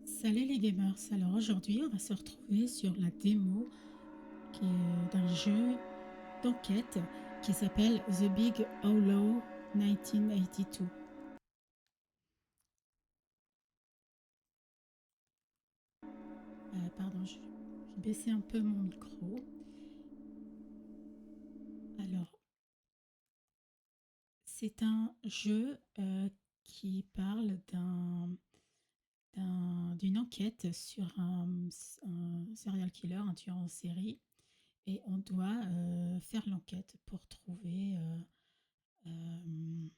Salut les gamers, alors aujourd'hui on va se retrouver sur la démo d'un jeu d'enquête qui s'appelle The Big Hollow 1982. Pardon, je vais baisser un peu mon micro. Alors, c'est un jeu qui parle d'une enquête sur un serial killer, un tueur en série, et on doit faire l'enquête pour trouver euh,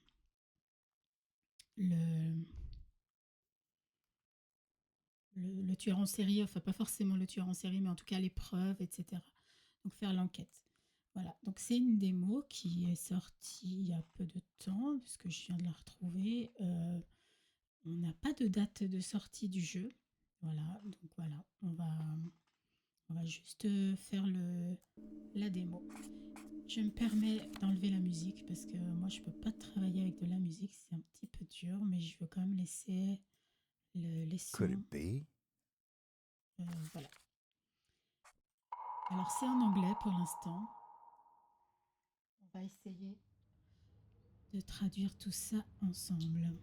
le, le tueur en série, enfin pas forcément le tueur en série, mais en tout cas les preuves, etc. Donc faire l'enquête. Voilà, donc c'est une démo qui est sortie il y a peu de temps, puisque je viens de la retrouver. On n'a pas de date de sortie du jeu. Voilà, donc voilà, on va juste faire la démo. Je me permets d'enlever la musique parce que moi je peux pas travailler avec de la musique, c'est un petit peu dur, mais je veux quand même laisser les Could sons. it be? Voilà. Alors c'est en anglais pour l'instant. On va essayer de traduire tout ça ensemble.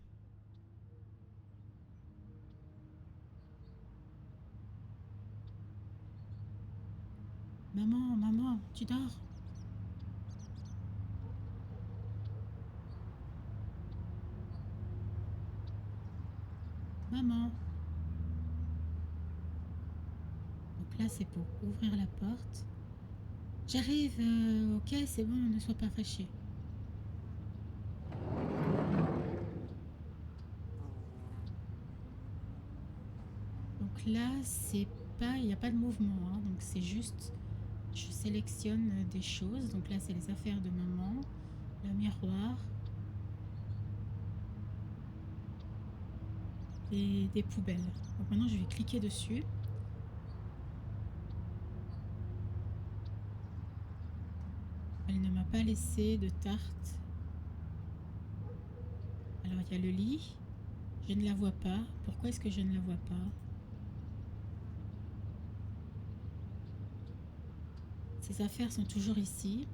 Maman, maman, tu dors? Maman. Donc là c'est pour ouvrir la porte. J'arrive, ok, c'est bon, ne sois pas fâché. Donc là c'est pas, il n'y a pas de mouvement, hein, donc c'est juste, je sélectionne des choses. Donc là c'est les affaires de maman, le miroir, et des poubelles. Donc maintenant je vais cliquer dessus. Elle ne m'a pas laissé de tarte. Alors il y a le lit. Je ne la vois pas. Pourquoi est-ce que je ne la vois pas? Ses affaires sont toujours ici.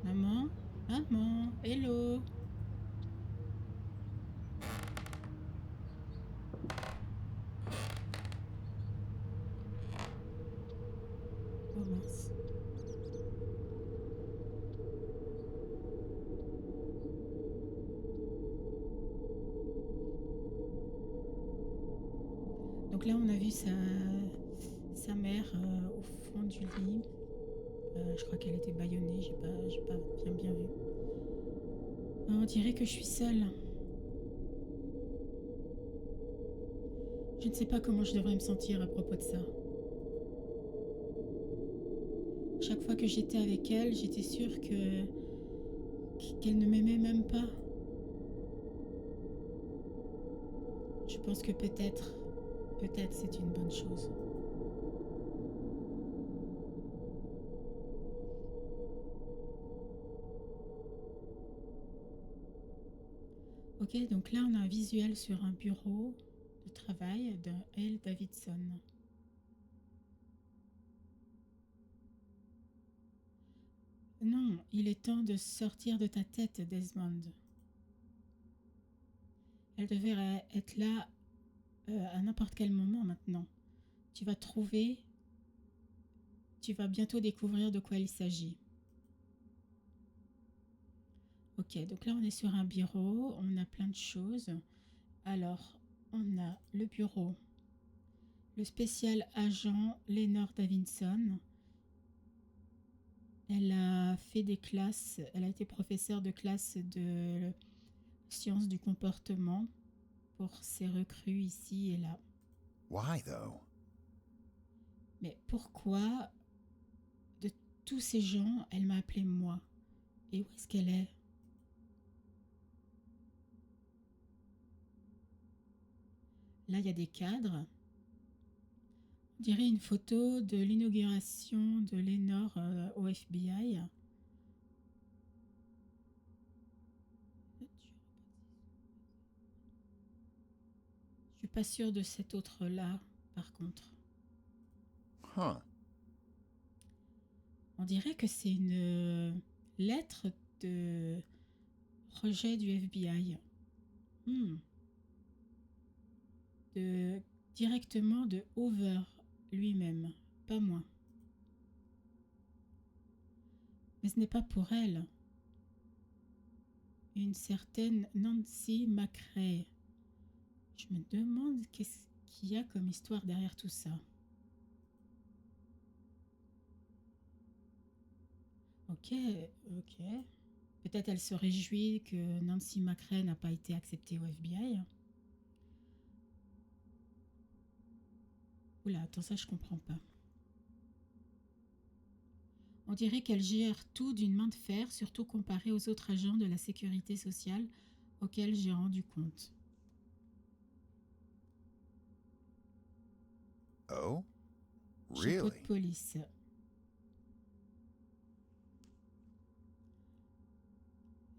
Maman? Maman? Hello? Oh mince. Donc là, on a vu sa mère au fond du lit. Je crois qu'elle était bâillonnée. J'ai pas bien vu. On dirait que je suis seule. Je ne sais pas comment je devrais me sentir à propos de ça. Chaque fois que j'étais avec elle, j'étais sûre qu'elle ne m'aimait même pas. Je pense que peut-être c'est une bonne chose. Ok, donc là on a un visuel sur un bureau de travail de L. Davidson. Non, il est temps de sortir de ta tête, Desmond. Elle devrait être là à n'importe quel moment maintenant. Tu vas trouver, tu vas bientôt découvrir de quoi il s'agit. Ok, donc là on est sur un bureau, on a plein de choses. Alors, on a le bureau, le spécial agent Lénore Davidson. Elle a fait des classes, elle a été professeure de classe de sciences du comportement pour ses recrues ici et là. Why, though? Mais pourquoi, de tous ces gens, elle m'a appelé moi? Et où est-ce qu'elle est? Là, il y a des cadres. On dirait une photo de l'inauguration de Lénore au FBI. pas sûre de cet autre-là, par contre. Huh. On dirait que c'est une lettre de rejet du FBI. Hmm. De, directement de Hoover lui-même, pas moi. Mais ce n'est pas pour elle. Une certaine Nancy McRae. Je me demande qu'est-ce qu'il y a comme histoire derrière tout ça. Ok, ok. Peut-être elle se réjouit que Nancy McRae n'a pas été acceptée au FBI. Oula, attends, ça je comprends pas. On dirait qu'elle gère tout d'une main de fer, surtout comparé aux autres agents de la sécurité sociale auxquels j'ai rendu compte. Oh? Chapeau de Really? police.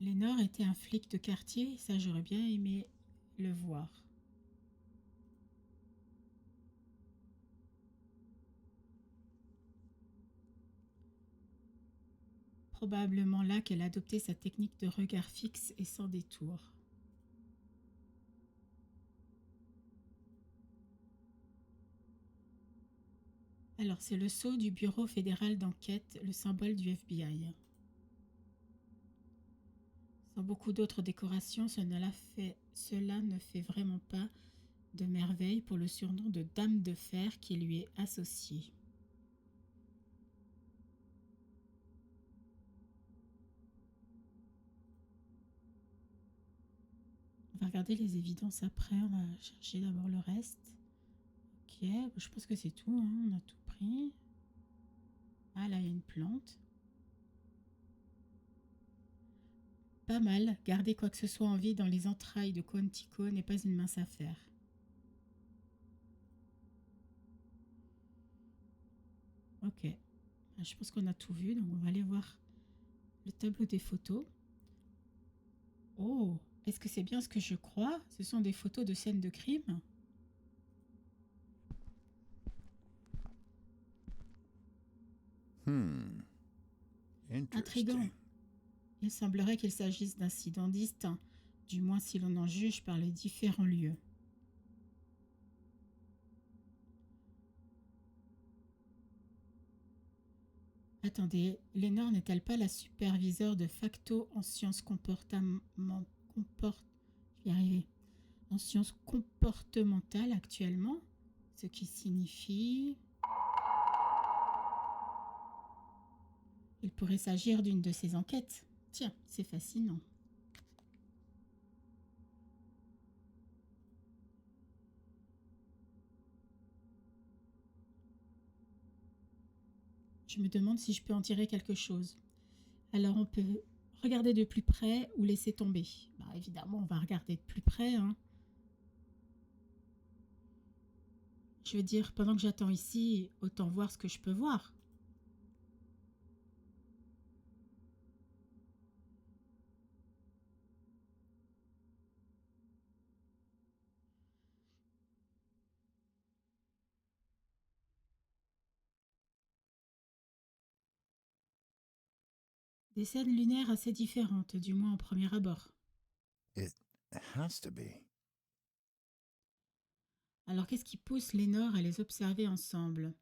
Lénore était un flic de quartier, ça j'aurais bien aimé le voir. Probablement là qu'elle adoptait sa technique de regard fixe et sans détour. Alors c'est le sceau du Bureau fédéral d'enquête, le symbole du FBI. Sans beaucoup d'autres décorations, cela ne fait vraiment pas de merveille pour le surnom de Dame de Fer qui lui est associé. On va regarder les évidences après, on va chercher d'abord le reste. Ok, je pense que c'est tout, hein, on a tout pris. Ah là, il y a une plante. Pas mal, garder quoi que ce soit en vie dans les entrailles de Quantico n'est pas une mince affaire. Ok, je pense qu'on a tout vu, donc on va aller voir le tableau des photos. Oh, est-ce que c'est bien ce que je crois? Ce sont des photos de scènes de crime? Intriguant. Interesting. Il semblerait qu'il s'agisse d'incidents distincts, du moins si l'on en juge par les différents lieux. Attendez, Lénore n'est-elle pas la superviseure de facto en sciences en sciences comportementales actuellement? Ce qui signifie... Il pourrait s'agir d'une de ces enquêtes. Tiens, c'est fascinant. Je me demande si je peux en tirer quelque chose. Alors on peut regarder de plus près ou laisser tomber. Bah, évidemment, on va regarder de plus près. Hein. Je veux dire, pendant que j'attends ici, autant voir ce que je peux voir. Des scènes lunaires assez différentes, du moins au premier abord. It has to be. Alors qu'est-ce qui pousse Lénore à les observer ensemble?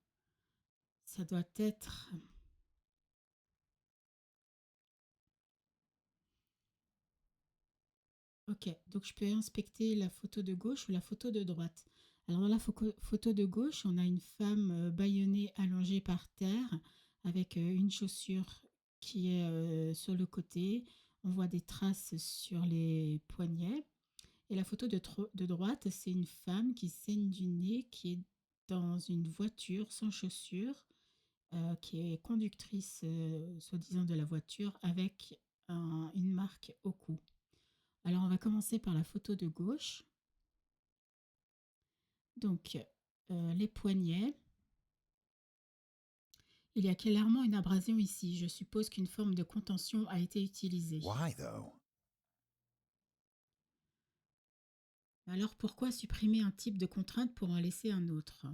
Ça doit être... Ok, donc je peux inspecter la photo de gauche ou la photo de droite. Alors dans la photo de gauche, on a une femme bâillonnée allongée par terre avec une chaussure qui est sur le côté. On voit des traces sur les poignets. Et la photo de droite, c'est une femme qui saigne du nez, qui est dans une voiture sans chaussures, qui est conductrice, soi-disant, de la voiture avec une marque au cou. Alors, on va commencer par la photo de gauche. Donc, les poignets. Il y a clairement une abrasion ici. Je suppose qu'une forme de contention a été utilisée. Why, though? Alors pourquoi supprimer un type de contrainte pour en laisser un autre?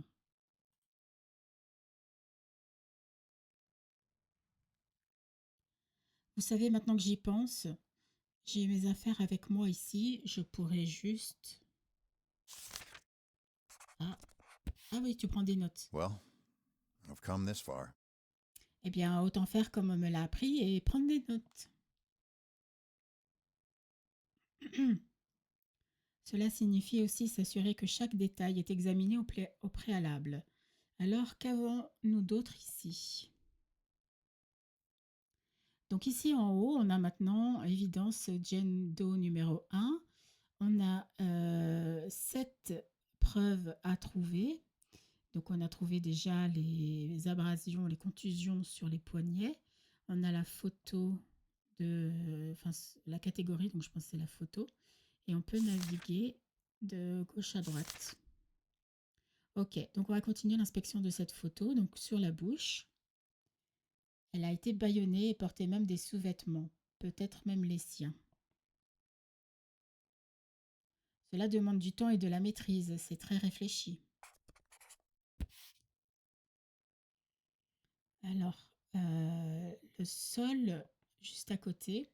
Vous savez, maintenant que j'y pense, j'ai mes affaires avec moi ici. Je pourrais juste... Ah, ah oui, tu prends des notes. Well, I've come this far. Eh bien, autant faire comme on me l'a appris et prendre des notes. Cela signifie aussi s'assurer que chaque détail est examiné au préalable. Alors, qu'avons-nous d'autre ici? Donc ici en haut, on a maintenant évidence Gendo numéro 1. On a 7 preuves à trouver. Donc on a trouvé déjà les abrasions, les contusions sur les poignets. On a la photo enfin la catégorie, donc je pense que c'est la photo. Et on peut naviguer de gauche à droite. Ok, donc on va continuer l'inspection de cette photo. Donc sur la bouche, elle a été bâillonnée et portait même des sous-vêtements, peut-être même les siens. Cela demande du temps et de la maîtrise, c'est très réfléchi. Alors, le sol juste à côté,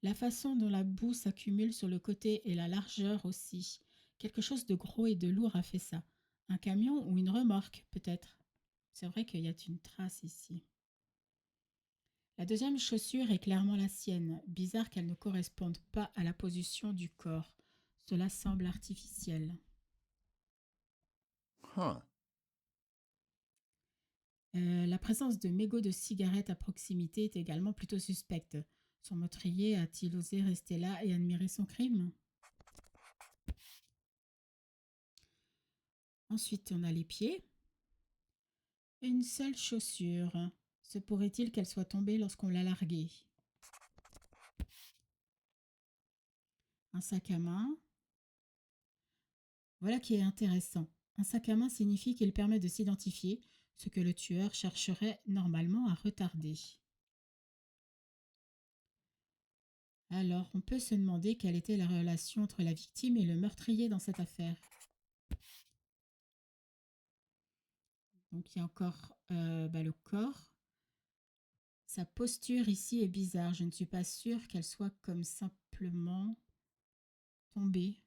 la façon dont la boue s'accumule sur le côté et la largeur aussi. Quelque chose de gros et de lourd a fait ça. Un camion ou une remorque, peut-être. C'est vrai qu'il y a une trace ici. La deuxième chaussure est clairement la sienne. Bizarre qu'elle ne corresponde pas à la position du corps. Cela semble artificiel. Huh. La présence de mégots de cigarettes à proximité est également plutôt suspecte. Son meurtrier a-t-il osé rester là et admirer son crime? Ensuite, on a les pieds. Une seule chaussure. Se pourrait-il qu'elle soit tombée lorsqu'on l'a larguée? Un sac à main. Voilà qui est intéressant. Un sac à main signifie qu'il permet de s'identifier, ce que le tueur chercherait normalement à retarder. Alors, on peut se demander quelle était la relation entre la victime et le meurtrier dans cette affaire. Donc, il y a encore le corps. Sa posture ici est bizarre. Je ne suis pas sûre qu'elle soit comme simplement tombée,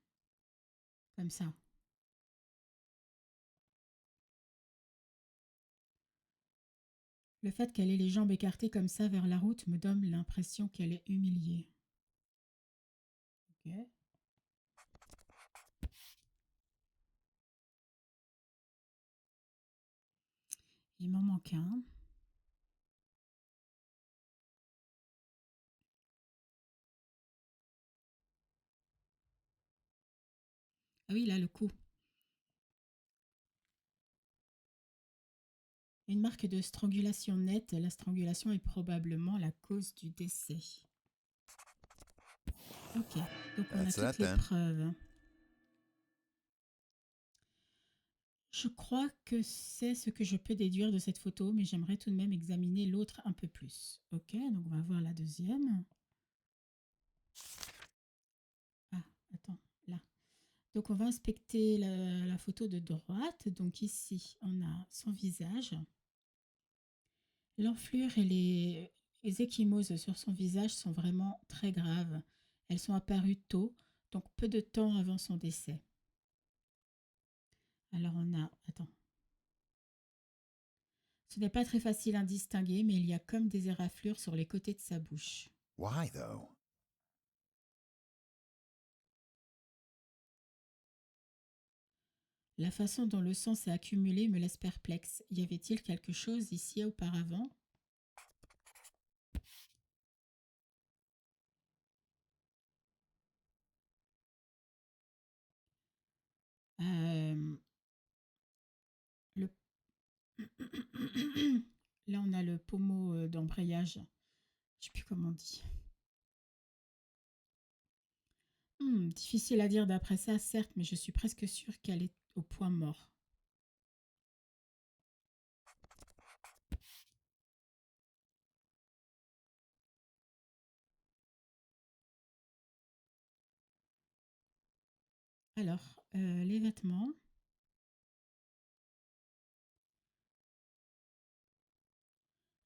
comme ça. Le fait qu'elle ait les jambes écartées comme ça vers la route me donne l'impression qu'elle est humiliée. Ok. Il m'en manque un. Ah oui, là, le coup. Une marque de strangulation nette. La strangulation est probablement la cause du décès. Ok, donc on a That's that toutes les then. preuves. Je crois que c'est ce que je peux déduire de cette photo, mais j'aimerais tout de même examiner l'autre un peu plus. Ok, donc on va voir la deuxième. Ah, attends, là. Donc on va inspecter la photo de droite. Donc ici, on a son visage. L'enflure et les ecchymoses sur son visage sont vraiment très graves. Elles sont apparues tôt, donc peu de temps avant son décès. Alors on a... Attends. Ce n'est pas très facile à distinguer, mais il y a comme des éraflures sur les côtés de sa bouche. Why, though? La façon dont le sang s'est accumulé me laisse perplexe. Y avait-il quelque chose ici auparavant? Euh, le... Là, on a le pommeau d'embrayage. Je ne sais plus comment on dit. Difficile à dire d'après ça, certes, mais je suis presque sûre qu'elle est au point mort. Alors, les vêtements.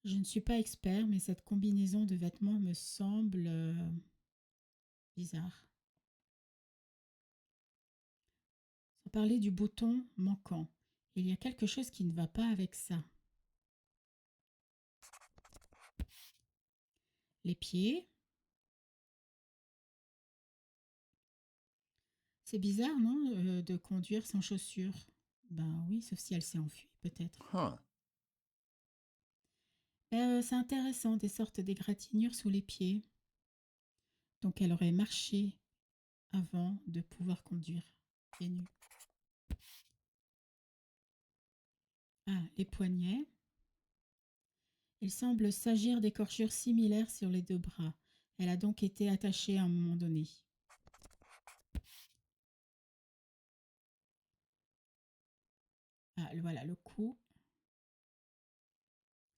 Je ne suis pas expert, mais cette combinaison de vêtements me semble bizarre. Ça parlait du bouton manquant. Il y a quelque chose qui ne va pas avec ça. Les pieds. C'est bizarre, non, de conduire sans chaussures. Ben oui, sauf si elle s'est enfuie, peut-être. Huh. C'est intéressant, des sortes d'égratignures sous les pieds. Donc elle aurait marché avant de pouvoir conduire pieds nus. Ah, les poignets. Il semble s'agir d'écorchures similaires sur les deux bras. Elle a donc été attachée à un moment donné. Ah, voilà, le cou.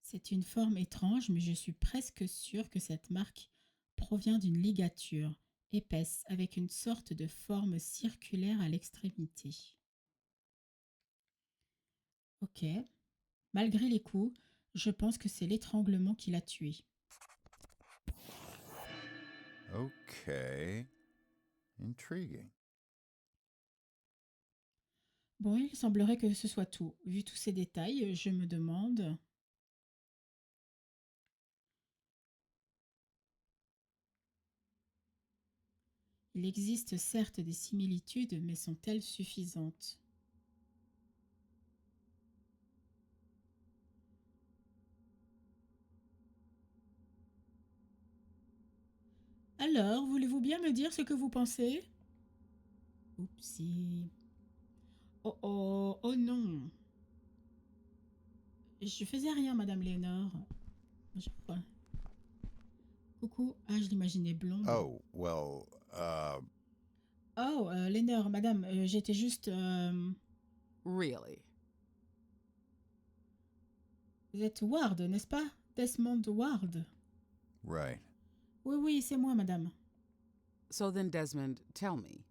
C'est une forme étrange, mais je suis presque sûre que cette marque provient d'une ligature épaisse avec une sorte de forme circulaire à l'extrémité. Ok. Malgré les coups, je pense que c'est l'étranglement qui l'a tuée. Okay. Intriguing. Bon, il semblerait que ce soit tout. Vu tous ces détails, je me demande... Il existe certes des similitudes, mais sont-elles suffisantes? Alors, voulez-vous bien me dire ce que vous pensez? Oupsie. Oh oh, oh non. Je faisais rien, Madame Léonore. Je crois. Coucou. Ah, je l'imaginais blonde. Oh, well, Oh, Léonore, Madame, j'étais juste... Really? Vous êtes Ward, n'est-ce pas? Desmond Ward. right. Oui, oui, c'est moi, Madame. So then, Desmond, tell me.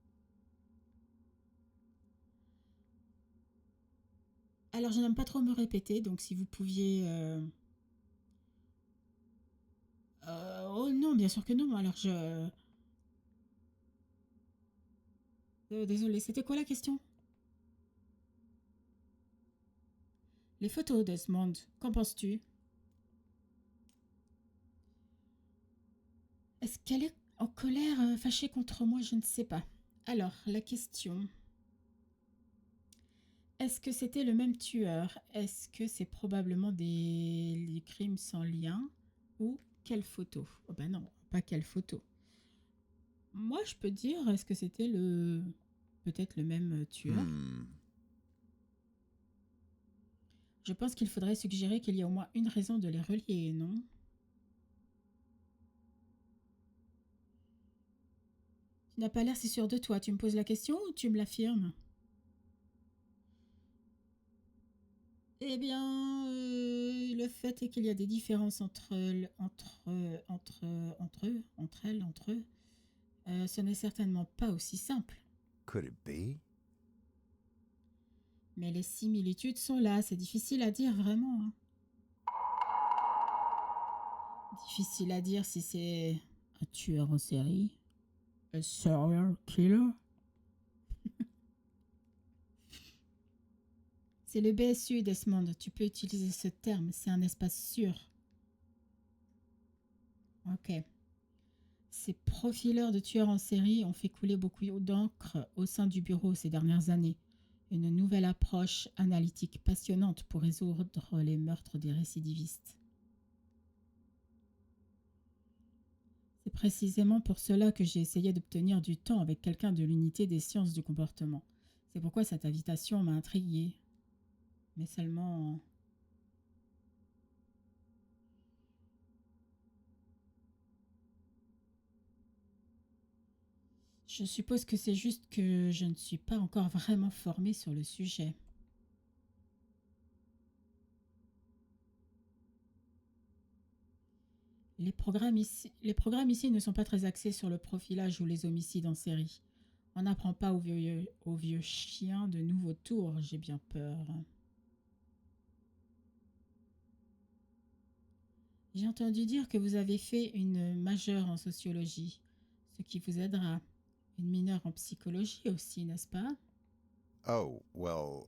Alors, je n'aime pas trop me répéter, donc si vous pouviez... oh non, bien sûr que non. Alors, je... désolée, c'était quoi la question? Les photos, Desmond. Qu'en penses-tu? Est-ce qu'elle est en colère, fâchée contre moi? Je ne sais pas. Alors, la question. Est-ce que c'était le même tueur? Est-ce que c'est probablement des crimes sans lien? Ou quelle photo? Oh ben non, pas quelle photo. Moi, je peux dire, est-ce que c'était le... peut-être le même tueur? Je pense qu'il faudrait suggérer qu'il y a au moins une raison de les relier, non? Tu n'as pas l'air si sûr de toi. Tu me poses la question ou tu me l'affirmes? Eh bien, le fait est qu'il y a des différences entre elles, entre eux. Ce n'est certainement pas aussi simple. Could it be? Mais les similitudes sont là. C'est difficile à dire vraiment, hein. Difficile à dire si c'est un tueur en série. Un serial killer. C'est le BSU, Desmond. Tu peux utiliser ce terme. C'est un espace sûr. Ok. Ces profileurs de tueurs en série ont fait couler beaucoup d'encre au sein du bureau ces dernières années. Une nouvelle approche analytique passionnante pour résoudre les meurtres des récidivistes. C'est précisément pour cela que j'ai essayé d'obtenir du temps avec quelqu'un de l'unité des sciences du comportement. C'est pourquoi cette invitation m'a intriguée. Mais seulement... Je suppose que c'est juste que je ne suis pas encore vraiment formée sur le sujet. Les programmes ici ne sont pas très axés sur le profilage ou les homicides en série. On n'apprend pas aux vieux chiens de nouveaux tours, j'ai bien peur. J'ai entendu dire que vous avez fait une majeure en sociologie, ce qui vous aidera. Une mineure en psychologie aussi, n'est-ce pas? Oh, well,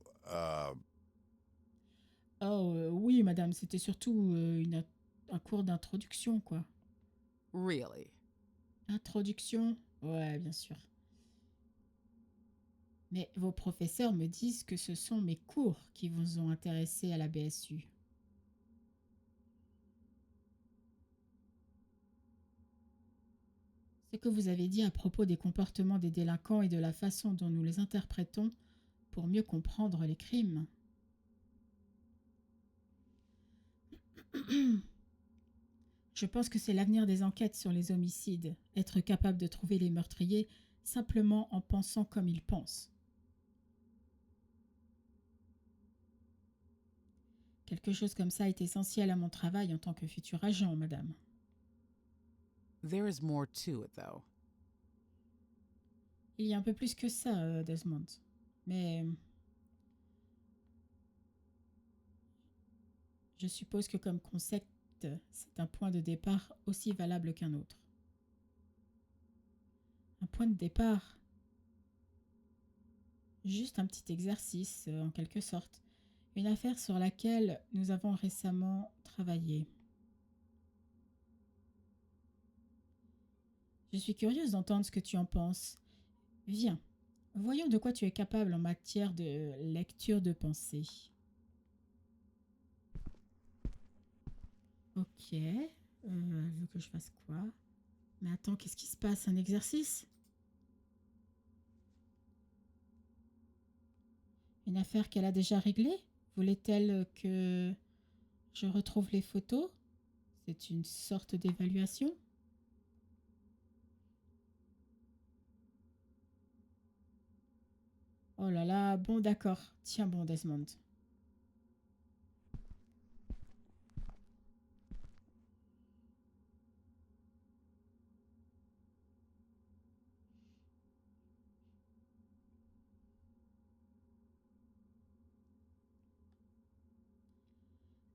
Oh, oui, madame, c'était surtout un cours d'introduction, quoi. Really? Introduction? Ouais, bien sûr. Mais vos professeurs me disent que ce sont mes cours qui vous ont intéressé à la BSU. Ce que vous avez dit à propos des comportements des délinquants et de la façon dont nous les interprétons pour mieux comprendre les crimes. Je pense que c'est l'avenir des enquêtes sur les homicides, être capable de trouver les meurtriers simplement en pensant comme ils pensent. Quelque chose comme ça est essentiel à mon travail en tant que futur agent, madame. There is more to it, though. Il y a un peu plus que ça, Desmond. Mais je suppose que comme concept, c'est un point de départ aussi valable qu'un autre. Un point de départ. Juste un petit exercice, en quelque sorte. Une affaire sur laquelle nous avons récemment travaillé. Je suis curieuse d'entendre ce que tu en penses. Viens, voyons de quoi tu es capable en matière de lecture de pensée. Ok. Elle veut que je fasse quoi? Mais attends, qu'est-ce qui se passe? Un exercice? Une affaire qu'elle a déjà réglée? Voulait-elle que je retrouve les photos? C'est une sorte d'évaluation? Oh là là, bon d'accord. Tiens bon, Desmond.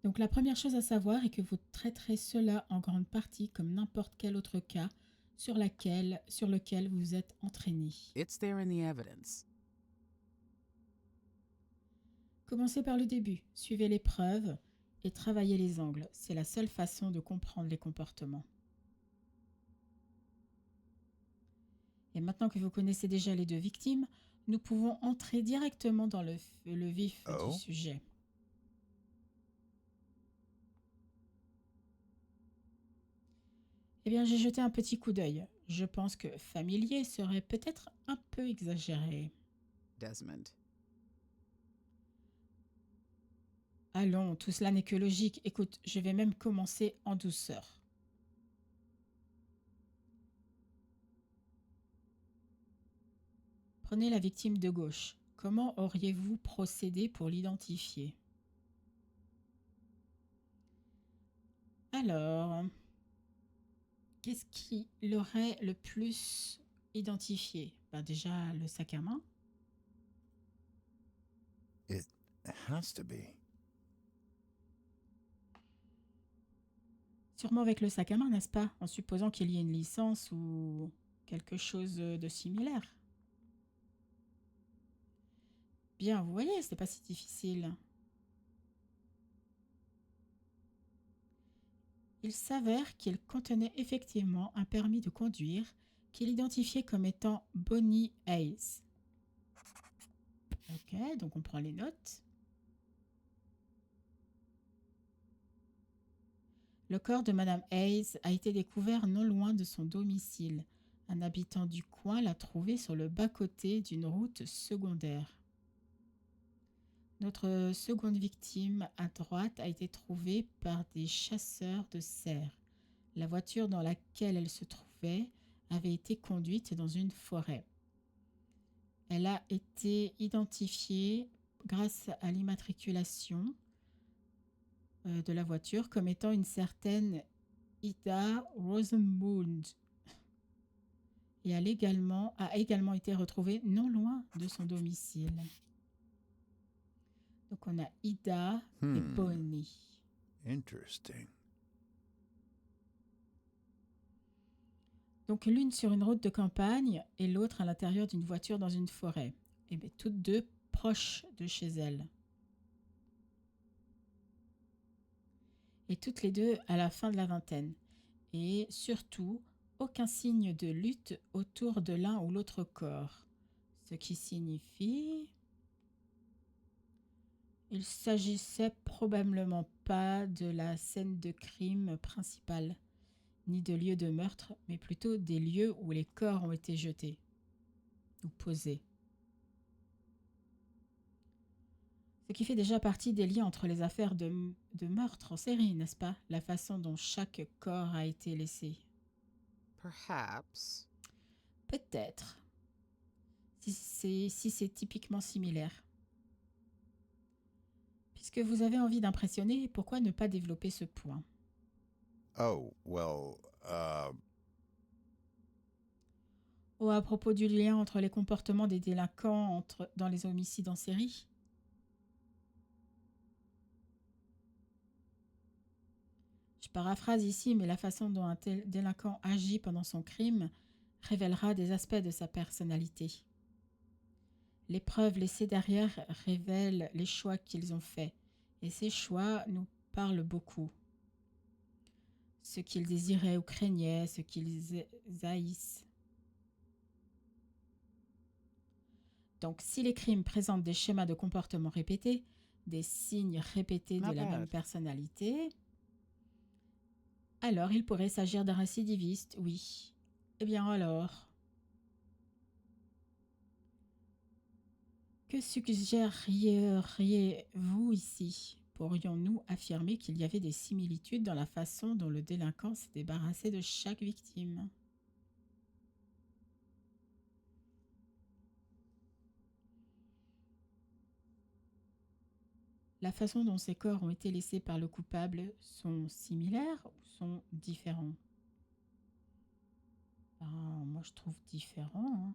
Donc la première chose à savoir est que vous traiterez cela en grande partie comme n'importe quel autre cas sur lequel vous êtes entraîné. It's there in the evidence. Commencez par le début, suivez les preuves et travaillez les angles. C'est la seule façon de comprendre les comportements. Et maintenant que vous connaissez déjà les deux victimes, nous pouvons entrer directement dans le vif Oh? du sujet. Eh bien, j'ai jeté un petit coup d'œil. Je pense que familier serait peut-être un peu exagéré. Desmond. Allons, tout cela n'est que logique. Écoute, je vais même commencer en douceur. Prenez la victime de gauche. Comment auriez-vous procédé pour l'identifier? Alors, qu'est-ce qui l'aurait le plus identifié? Ben déjà, le sac à main. It has to be. Sûrement avec le sac à main, n'est-ce pas? En supposant qu'il y ait une licence ou quelque chose de similaire. Bien, vous voyez, c'est pas si difficile. Il s'avère qu'il contenait effectivement un permis de conduire qu'il identifiait comme étant Bonnie Hayes. Ok, donc on prend les notes. Le corps de Madame Hayes a été découvert non loin de son domicile. Un habitant du coin l'a trouvé sur le bas-côté d'une route secondaire. Notre seconde victime à droite a été trouvée par des chasseurs de cerfs. La voiture dans laquelle elle se trouvait avait été conduite dans une forêt. Elle a été identifiée grâce à l'immatriculation de la voiture comme étant une certaine Ida Rosenmund. et a également été retrouvée non loin de son domicile. Donc on a Ida et Bonnie. Interesting. Donc l'une sur une route de campagne et l'autre à l'intérieur d'une voiture dans une forêt. Et bien toutes deux proches de chez elles. Et toutes les deux à la fin de la vingtaine. Et surtout, aucun signe de lutte autour de l'un ou l'autre corps. Ce qui signifie... Il s'agissait probablement pas de la scène de crime principale, ni de lieu de meurtre, mais plutôt des lieux où les corps ont été jetés ou posés. Ce qui fait déjà partie des liens entre les affaires de meurtre en série, n'est-ce pas? La façon dont chaque corps a été laissé. Perhaps. Peut-être. Si c'est typiquement similaire. Puisque vous avez envie d'impressionner, pourquoi ne pas développer ce point? Oh, well, Oh, à propos du lien entre les comportements des délinquants dans les homicides en série? Je paraphrase ici, mais la façon dont un tel délinquant agit pendant son crime révélera des aspects de sa personnalité. Les preuves laissées derrière révèlent les choix qu'ils ont faits, et ces choix nous parlent beaucoup. Ce qu'ils désiraient ou craignaient, ce qu'ils haïssent. Donc, si les crimes présentent des schémas de comportement répétés, des signes répétés de la même personnalité, alors il pourrait s'agir d'un récidiviste, oui. Eh bien alors, que suggérieriez-vous ici? Pourrions-nous affirmer qu'il y avait des similitudes dans la façon dont le délinquant s'est débarrassé de chaque victime? La façon dont ces corps ont été laissés par le coupable sont similaires ou sont différents? Moi, je trouve différents. Hein.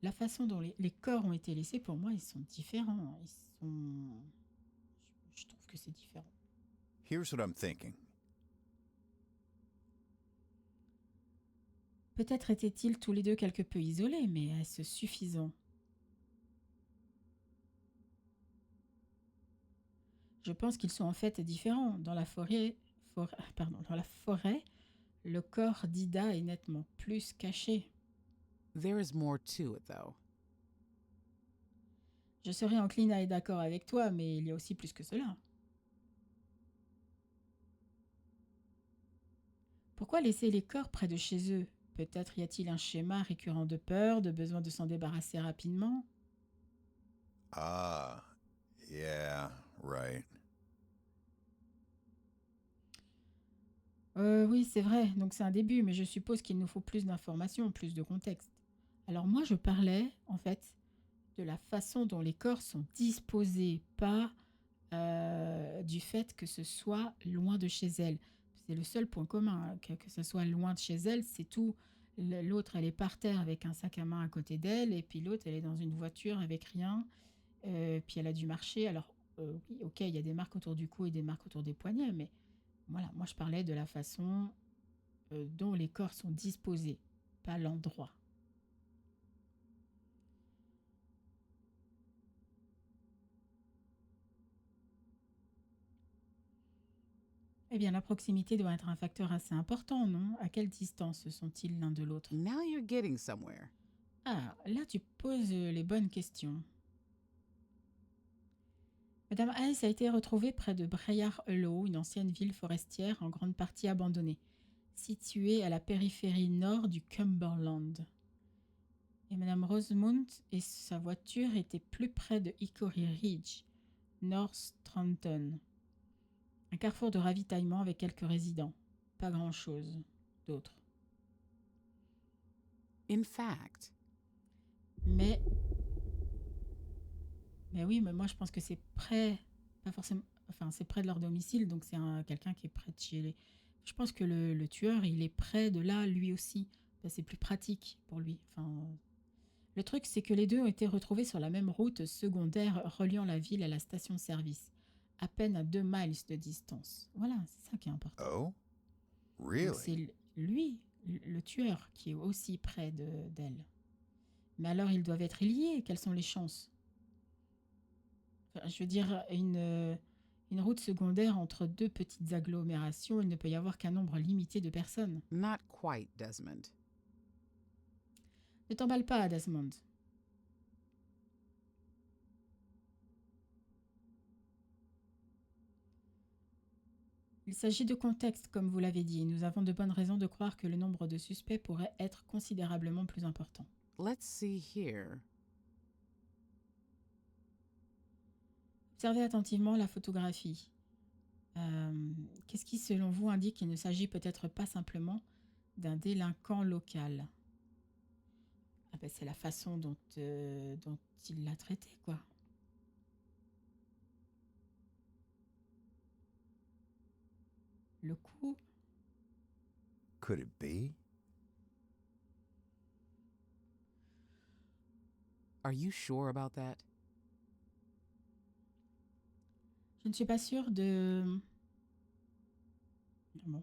La façon dont les corps ont été laissés, pour moi, ils sont différents. Je trouve que c'est différent. here's what I'm thinking. Peut-être étaient-ils tous les deux quelque peu isolés, mais est-ce suffisant? Je pense qu'ils sont en fait différents. Dans la forêt, le corps d'Ida est nettement plus caché. There is more to it, though. Je serais encline à être d'accord avec toi, mais il y a aussi plus que cela. Pourquoi laisser les corps près de chez eux? Peut-être y a-t-il un schéma récurrent de peur, de besoin de s'en débarrasser rapidement? Ah, yeah, right. Oui, c'est vrai, donc c'est un début, mais je suppose qu'il nous faut plus d'informations, plus de contexte. Alors moi, je parlais, en fait, de la façon dont les corps sont disposés, pas du fait que ce soit loin de chez elle. C'est le seul point commun, hein, que ce soit loin de chez elle, c'est tout. L'autre, elle est par terre avec un sac à main à côté d'elle, et puis l'autre, elle est dans une voiture avec rien, puis elle a dû marcher. Alors, oui, ok, il y a des marques autour du cou et des marques autour des poignets, mais voilà, moi je parlais de la façon dont les corps sont disposés, pas l'endroit. Eh bien, la proximité doit être un facteur assez important, non? À quelle distance sont-ils l'un de l'autre? Now you're getting somewhere. Ah, là tu poses les bonnes questions. Madame Hayes a été retrouvée près de Briar Hollow, une ancienne ville forestière en grande partie abandonnée, située à la périphérie nord du Cumberland. Et Madame Rosemont et sa voiture étaient plus près de Hickory Ridge, North Stranton. Un carrefour de ravitaillement avec quelques résidents. Pas grand-chose d'autre. In fact, Mais oui, mais moi je pense que c'est près, pas forcément, Enfin, c'est près de leur domicile, donc c'est quelqu'un qui est près de chez les... Je pense que le tueur, il est près de là, lui aussi. Ben, c'est plus pratique pour lui. Enfin, le truc, c'est que les deux ont été retrouvés sur la même route secondaire reliant la ville à la station-service, à peine à 2 miles de distance. Voilà, c'est ça qui est important. Oh? Donc Really? c'est lui, le tueur, qui est aussi près d'elle. Mais alors, ils doivent être liés. Quelles sont les chances? Enfin, je veux dire, une route secondaire entre deux petites agglomérations, il ne peut y avoir qu'un nombre limité de personnes. Not quite, Desmond. Ne t'emballe pas, Desmond. Il s'agit de contexte, comme vous l'avez dit, et nous avons de bonnes raisons de croire que le nombre de suspects pourrait être considérablement plus important. Let's see here. Observez attentivement la photographie. Qu'est-ce qui, selon vous, indique qu'il ne s'agit peut-être pas simplement d'un délinquant local? Ah ben, c'est la façon dont il l'a traité, quoi. Le coup, Could it be? Are you sure about that? je ne suis pas sûre de... Bon.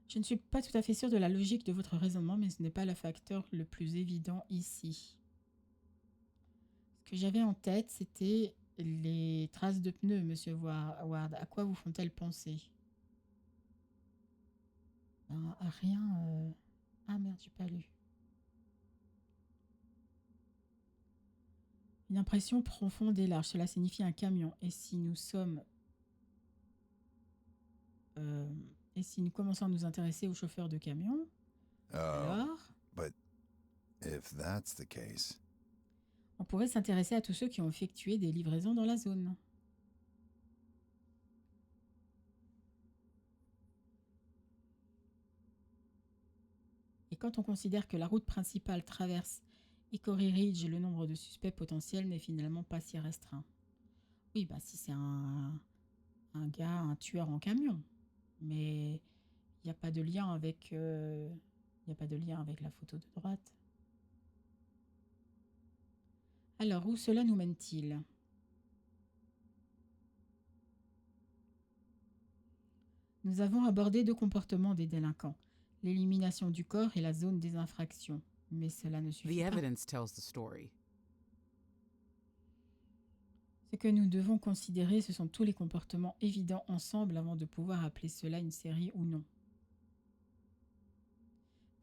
Je ne suis pas tout à fait sûre de la logique de votre raisonnement, mais ce n'est pas le facteur le plus évident ici. Ce que j'avais en tête, c'était les traces de pneus, monsieur Ward. À quoi vous font-elles penser? Ben, à rien. Ah merde, j'ai pas lu. Une impression profonde et large, cela signifie un camion. Et si nous commençons à nous intéresser aux chauffeurs de camions, alors But if that's the case, on pourrait s'intéresser à tous ceux qui ont effectué des livraisons dans la zone. Et quand on considère que la route principale traverse Hickory Ridge, le nombre de suspects potentiels n'est finalement pas si restreint. Oui, bah si c'est un gars, un tueur en camion. Mais il n'y a pas de lien avec... il n'y a pas de lien avec la photo de droite. Alors, où cela nous mène-t-il? Nous avons abordé deux comportements des délinquants, l'élimination du corps et la zone des infractions. Mais cela ne The suffit pas. evidence tells the story. Ce que nous devons considérer, ce sont tous les comportements évidents ensemble avant de pouvoir appeler cela une série ou non.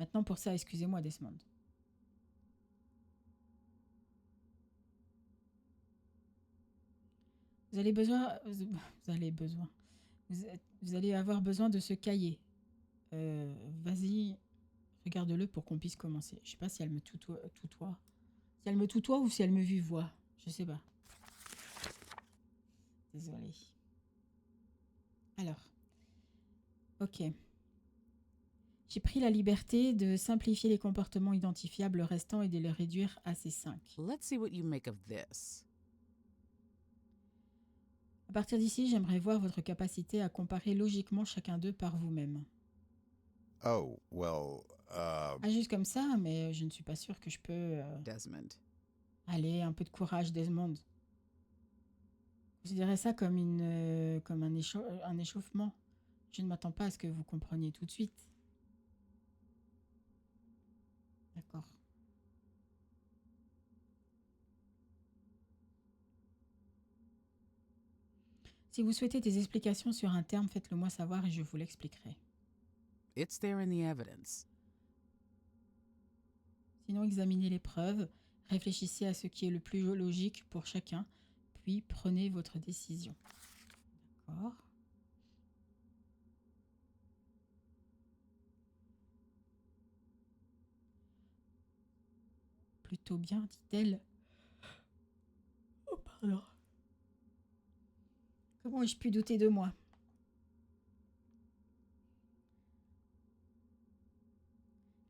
Maintenant, pour ça, excusez-moi, Desmond. Vous allez avoir besoin de ce cahier. Vas-y, regarde-le pour qu'on puisse commencer. Je sais pas si elle me tutoie. Si elle me tutoie ou si elle me vuvoie. Je sais pas. Désolée. Alors. Ok. J'ai pris la liberté de simplifier les comportements identifiables restants et de les réduire à ces 5. Let's see what you make of this. À partir d'ici, j'aimerais voir votre capacité à comparer logiquement chacun d'eux par vous-même. oh, well, Ah, juste comme ça, mais je ne suis pas sûre que je peux... Desmond. Allez, un peu de courage, Desmond. Considérez ça comme un échauffement. Je ne m'attends pas à ce que vous compreniez tout de suite. D'accord. Si vous souhaitez des explications sur un terme, faites-le moi savoir et je vous l'expliquerai. It's there in the evidence. Sinon, examinez les preuves, réfléchissez à ce qui est le plus logique pour chacun, puis prenez votre décision. D'accord. Plutôt bien, dit-elle. Oh, pardon. Comment ai-je pu douter de moi?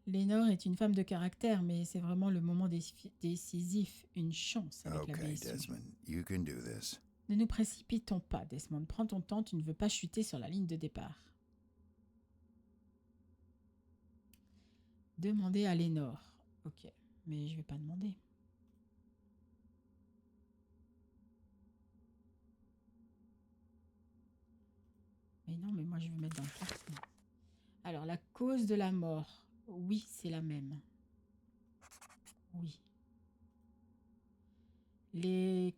Lénore est une femme de caractère, mais c'est vraiment le moment décisif, une chance avec la okay, blessure. Desmond, you can do this. Ne nous précipitons pas, Desmond. Prends ton temps, tu ne veux pas chuter sur la ligne de départ. Demandez à Lénore. Ok, mais je vais pas demander. Mais non, mais moi je veux mettre dans le classement. Alors, la cause de la mort. Oui, c'est la même. Oui. Les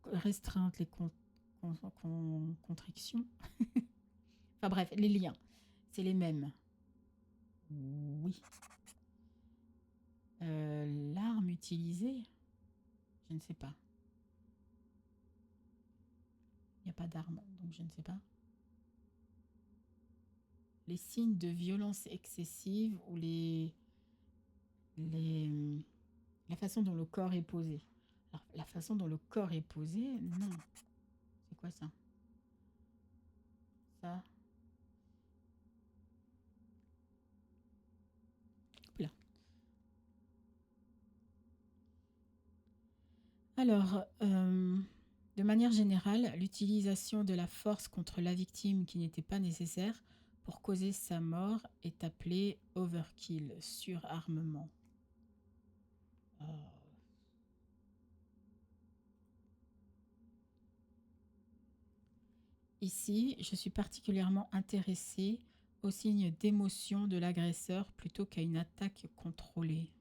restreintes, les contrictions. Enfin bref, les liens. C'est les mêmes. Oui. L'arme utilisée, je ne sais pas. Il n'y a pas d'arme, donc je ne sais pas. Les signes de violence excessive ou la façon dont le corps est posé. Alors, la façon dont le corps est posé, non. C'est quoi ça? Ça. Hop là. Alors, de manière générale, l'utilisation de la force contre la victime qui n'était pas nécessaire pour causer sa mort est appelée overkill, surarmement. Oh. Ici, je suis particulièrement intéressée aux signes d'émotion de l'agresseur plutôt qu'à une attaque contrôlée.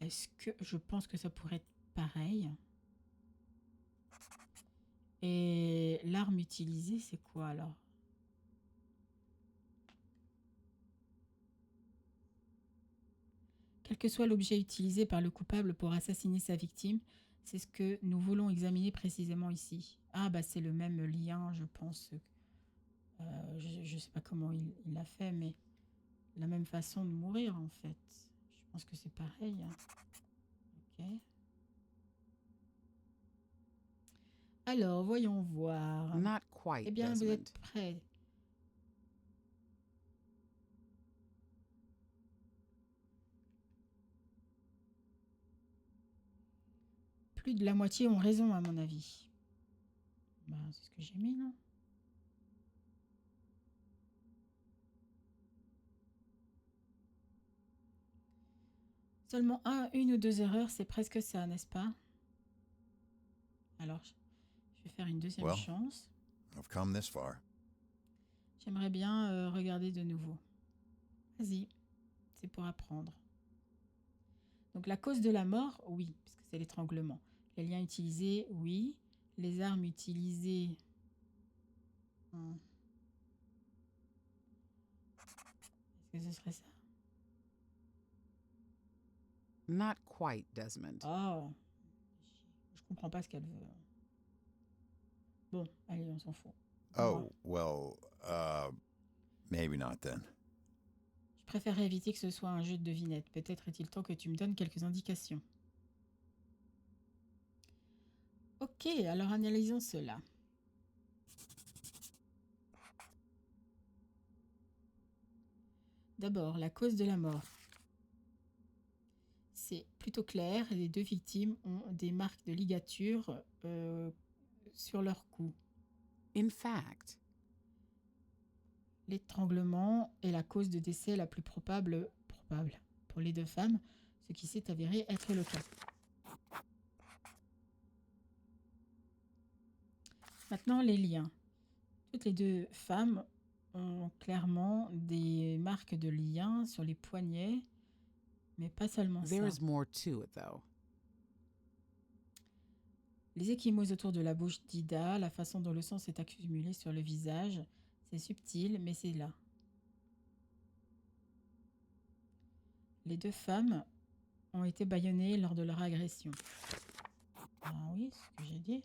Est-ce que je pense que ça pourrait être pareil? Et l'arme utilisée, c'est quoi alors? Quel que soit l'objet utilisé par le coupable pour assassiner sa victime, c'est ce que nous voulons examiner précisément ici. Ah bah c'est le même lien, je pense. Je ne sais pas comment il l'a fait, mais la même façon de mourir en fait. Je pense que c'est pareil. Ok. Alors, voyons voir. Not quite, Eh bien, vous Desmond. êtes prêts. Plus de la moitié ont raison, à mon avis. Bah, c'est ce que j'ai mis, non? Seulement une ou deux erreurs, c'est presque ça, n'est-ce pas? Alors, je vais faire une deuxième Well. chance. I've come this far. J'aimerais bien regarder de nouveau. Vas-y, c'est pour apprendre. Donc la cause de la mort, oui, parce que c'est l'étranglement. Les liens utilisés, oui. Les armes utilisées... Est-ce que ce serait ça? Not quite, Desmond. Oh, je comprends pas ce qu'elle veut. Bon, allez, on s'en fout. Oh, well, maybe not then. Je préférerais éviter que ce soit un jeu de devinettes. Peut-être est-il temps que tu me donnes quelques indications. Ok, alors analysons cela. D'abord, la cause de la mort. C'est plutôt clair, les deux victimes ont des marques de ligature sur leur cou. In fact, L'étranglement est la cause de décès la plus probable pour les deux femmes, ce qui s'est avéré être le cas. Maintenant, les liens. Toutes les deux femmes ont clairement des marques de liens sur les poignets, mais pas seulement there ça. is more to it, though. Les ecchymoses autour de la bouche d'Ida, la façon dont le sang s'est accumulé sur le visage, c'est subtil, mais c'est là. Les deux femmes ont été bâillonnées lors de leur agression. Ah oui, c'est ce que j'ai dit.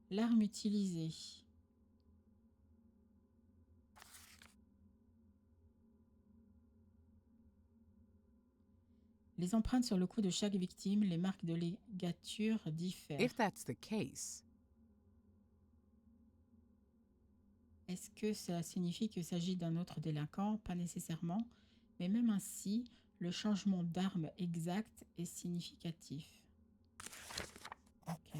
L'arme utilisée. Les empreintes sur le cou de chaque victime, les marques de ligature diffèrent. If that's the case, Est-ce que ça signifie qu'il s'agit d'un autre délinquant? Pas nécessairement, mais même ainsi, le changement d'arme exact est significatif. Ok.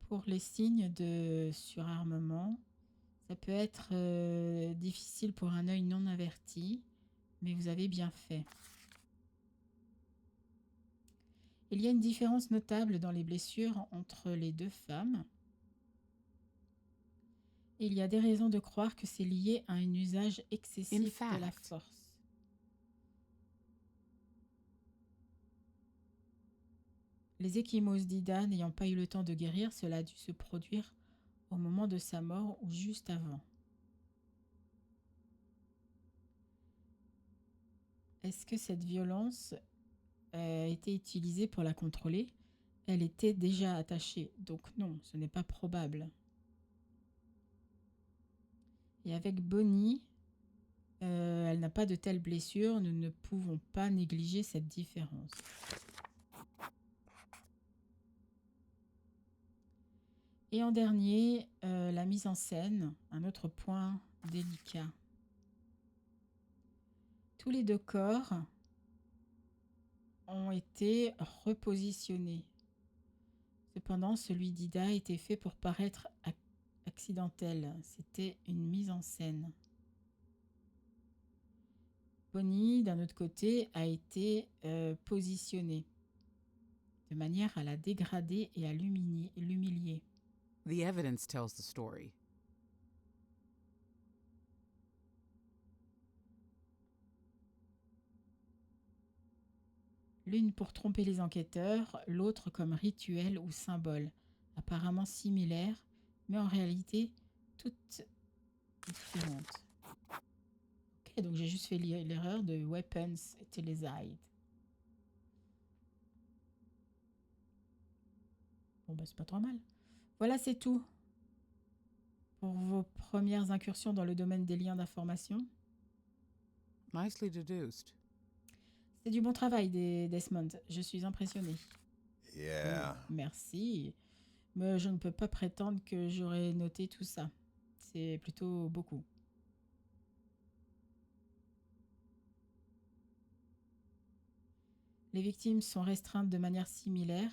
Pour les signes de surarmement, ça peut être difficile pour un œil non averti, mais vous avez bien fait. Il y a une différence notable dans les blessures entre les deux femmes. Il y a des raisons de croire que c'est lié à un usage excessif de la fact. force. Les ecchymoses d'Ida n'ayant pas eu le temps de guérir, cela a dû se produire au moment de sa mort ou juste avant. Est-ce que cette violence a été utilisée pour la contrôler? Elle était déjà attachée, donc non, ce n'est pas probable. Et avec Bonnie, elle n'a pas de telles blessures, nous ne pouvons pas négliger cette différence. Et en dernier, la mise en scène, un autre point délicat. Tous les deux corps ont été repositionnés. Cependant, celui d'Ida était fait pour paraître accidentel. C'était une mise en scène. Bonnie, d'un autre côté, a été positionnée de manière à la dégrader et à l'humilier. The evidence tells the story. L'une pour tromper les enquêteurs, l'autre comme rituel ou symbole, apparemment similaires, mais en réalité toutes différentes. Ok, donc j'ai juste fait l'erreur de weapons utilized. Bon bah c'est pas trop mal. Voilà, c'est tout pour vos premières incursions dans le domaine des liens d'information. Nicely deduced. C'est du bon travail, Desmond. Je suis impressionnée. Yeah. Oh, merci. Mais je ne peux pas prétendre que j'aurais noté tout ça. C'est plutôt beaucoup. Les victimes sont restreintes de manière similaire,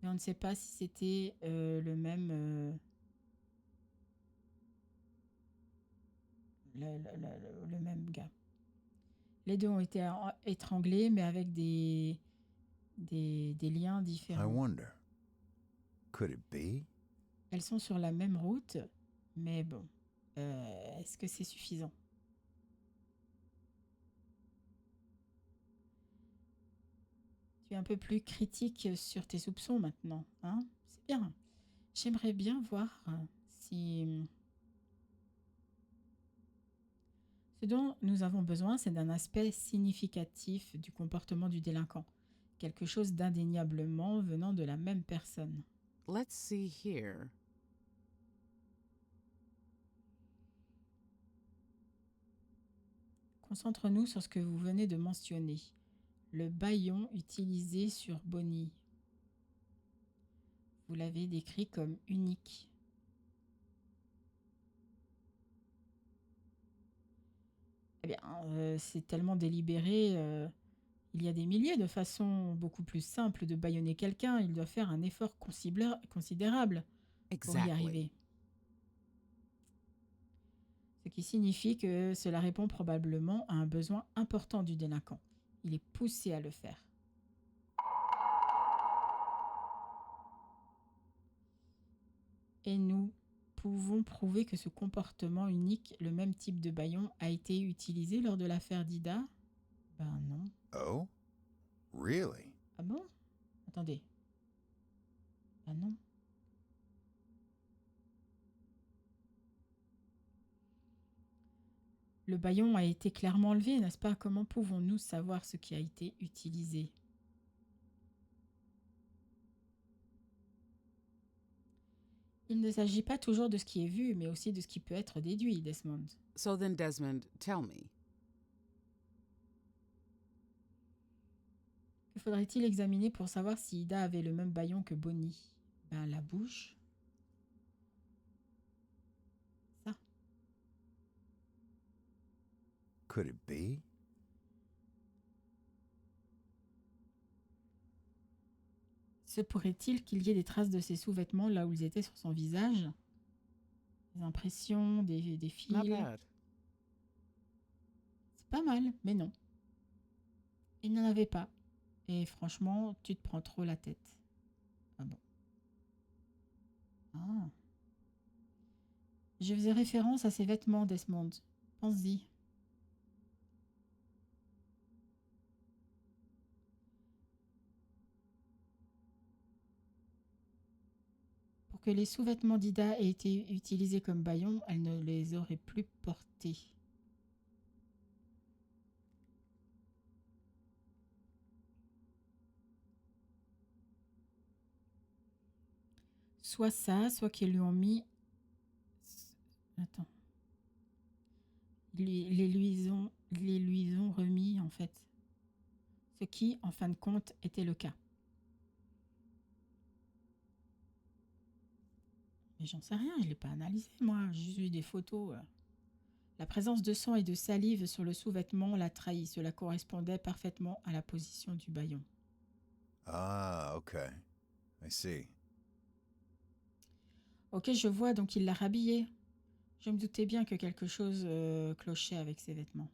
mais on ne sait pas si c'était le même le même gars. Les deux ont été étranglés, mais avec des liens I différents. wonder. Could it be? Elles sont sur la même route, mais bon, est-ce que c'est suffisant? Tu es un peu plus critique sur tes soupçons maintenant, hein? C'est bien. J'aimerais bien voir si... Ce dont nous avons besoin, c'est d'un aspect significatif du comportement du délinquant. Quelque chose d'indéniablement venant de la même personne. Let's see here. Concentre-nous sur ce que vous venez de mentionner. Le bâillon utilisé sur Bonnie. Vous l'avez décrit comme unique. Eh bien, c'est tellement délibéré. Il y a des milliers de façons beaucoup plus simples de bâillonner quelqu'un. Il doit faire un effort considérable pour y Exactly. arriver. Ce qui signifie que cela répond probablement à un besoin important du délinquant. Il est poussé à le faire. Et nous pouvons prouver que ce comportement unique, le même type de bâillon, a été utilisé lors de l'affaire d'Ida? Ben non. Oh? Really? Ah bon? Attendez. Ben non. Le bâillon a été clairement enlevé, n'est-ce pas? Comment pouvons-nous savoir ce qui a été utilisé? Il ne s'agit pas toujours de ce qui est vu, mais aussi de ce qui peut être déduit, Desmond. So then, Desmond, tell me. Que faudrait-il examiner pour savoir si Ida avait le même bâillon que Bonnie? Ben, la bouche. Ça. Could it be? Se pourrait-il qu'il y ait des traces de ses sous-vêtements là où ils étaient sur son visage? Des impressions, des fils. Not bad. C'est pas mal, mais non. Il n'y en avait pas. Et franchement, tu te prends trop la tête. Ah bon. Ah. Je faisais référence à ses vêtements, Desmond. Pense-y. Pour que les sous-vêtements d'Ida aient été utilisés comme bâillons, elle ne les aurait plus portés. Soit ça, soit qu'ils lui ont mis... Attends. Les lui ont remis, en fait. Ce qui, en fin de compte, était le cas. Mais j'en sais rien, je ne l'ai pas analysé, moi. J'ai juste vu des photos. La présence de sang et de salive sur le sous-vêtement l'a trahi. Cela correspondait parfaitement à la position du bâillon. Ah, okay. I see. Ok, je vois, donc il l'a rhabillé. Je me doutais bien que quelque chose clochait avec ses vêtements.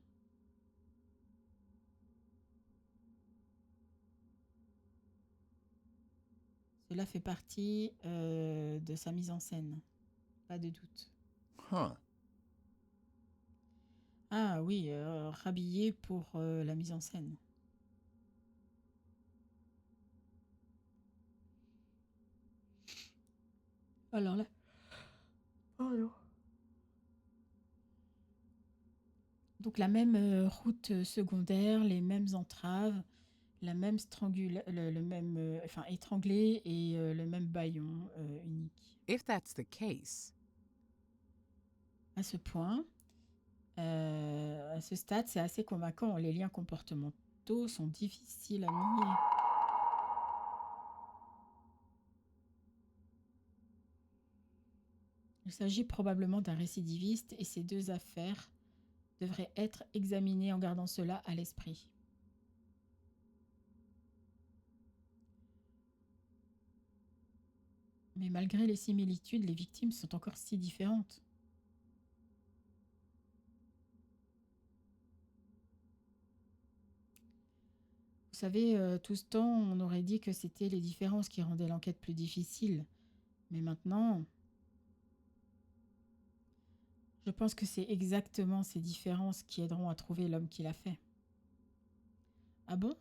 Cela fait partie de sa mise en scène. Pas de doute. Huh. Ah oui, rhabillé pour la mise en scène. Alors là... Oh non. Donc la même route secondaire, les mêmes entraves, la même le même, enfin étranglé et le même bâillon unique. If that's the case, À ce point, à ce stade, c'est assez convaincant. Les liens comportementaux sont difficiles à nier. Il s'agit probablement d'un récidiviste et ces deux affaires devraient être examinées en gardant cela à l'esprit. Mais malgré les similitudes, les victimes sont encore si différentes. Vous savez, tout ce temps, on aurait dit que c'était les différences qui rendaient l'enquête plus difficile. Mais maintenant, je pense que c'est exactement ces différences qui aideront à trouver l'homme qui l'a fait. Ah bon?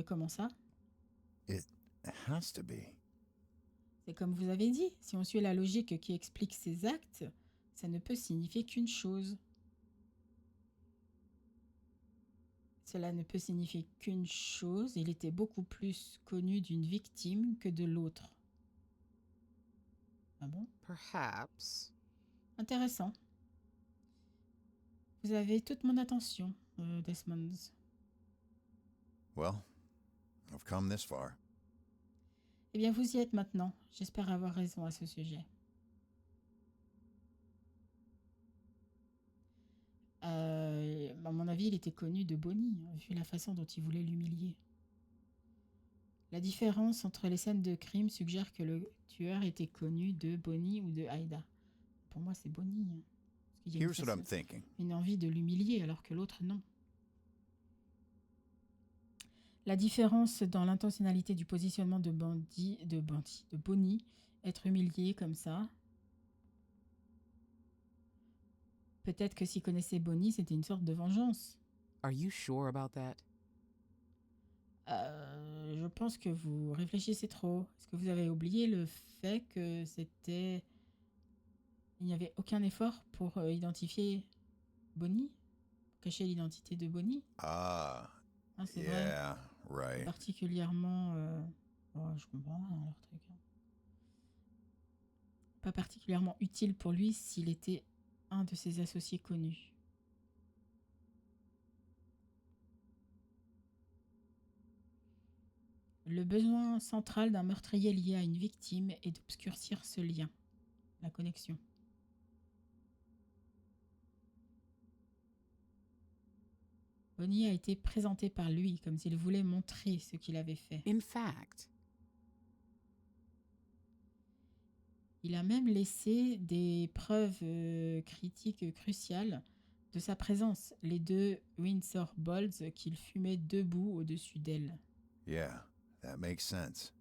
Comment ça? It has to be. C'est comme vous avez dit, si on suit la logique qui explique ces actes, ça ne peut signifier qu'une chose. Cela ne peut signifier qu'une chose, il était beaucoup plus connu d'une victime que de l'autre. Ah bon? perhaps. Intéressant. Vous avez toute mon attention, Desmond. Well, I've come this far. Eh bien, vous y êtes maintenant. J'espère avoir raison à ce sujet. À mon avis, il était connu de Bonnie, vu la façon dont il voulait l'humilier. La différence entre les scènes de crime suggère que le tueur était connu de Bonnie ou de Aida. Pour moi, c'est Bonnie. Parce qu'il y a Here's what I'm thinking. une envie de l'humilier, alors que l'autre, non. La différence dans l'intentionnalité du positionnement de Bonnie, être humilié comme ça. Peut-être que s'il connaissait Bonnie, c'était une sorte de vengeance. Are you sure about that? Je pense que vous réfléchissez trop. Est-ce que vous avez oublié le fait que c'était... Il n'y avait aucun effort pour identifier Bonnie? Pour cacher l'identité de Bonnie? Ah, Ah, c'est vrai. yeah, right. Particulièrement... oh, je comprends rien, leur truc. Pas particulièrement utile pour lui s'il était un de ses associés connus. Le besoin central d'un meurtrier lié à une victime est d'obscurcir ce lien, la connexion. Bonnie a été présenté par lui comme s'il voulait montrer ce qu'il avait fait. In fact, Il a même laissé des preuves critiques cruciales de sa présence, les 2 Windsor Bolts qu'il fumait debout au-dessus d'elle. Yeah, that makes sense.